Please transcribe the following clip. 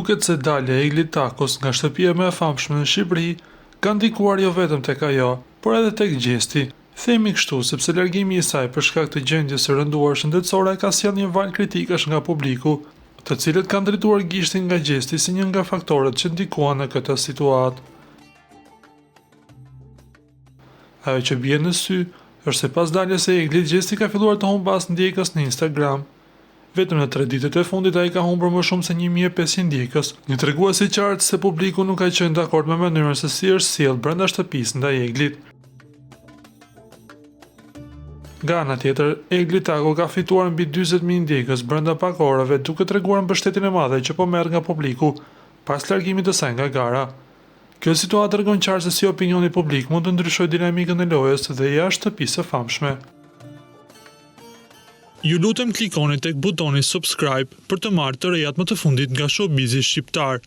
Duket se dalja e Eglit Takos nga shtëpia më e famshme në Shqipëri ka ndikuar jo vetëm tek ajo, por edhe tek gjesti. Themi kështu sepse largimi i saj për shkak të gjendjes së rënduar shëndetësore ka sjellë një val kritikash nga publiku, të cilët kanë drejtuar gishtin nga gjesti si një nga faktorët që ndikuan në këtë situatë. Ajo që bie në sy është se pas daljes së Eglit, gjesti ka filluar të humbas ndjekës në Instagram. Vetëm në 3 ditët e fundit ai ka humbur më shumë se 1500 ndjekës, një tregues i qartë se publiku nuk ka qenë dakord me mënyrën se si është sjellë brenda shtëpisë ndaj Eglit. Nga ana tjetër, Egli Tako ka fituar mbi 40.000 ndjekës brenda pak orëve, duke treguar mbështetjen e madhe që po merr nga publiku pas largimit të saj nga gara. Kjo situatë tregon qartë se si opinioni publik mund të ndryshojë dinamikën e lojës dhe jashtë shtëpisë së famshme. Ju lutem klikoni tek butoni subscribe për të marrë të rejat më të fundit nga showbizi shqiptar.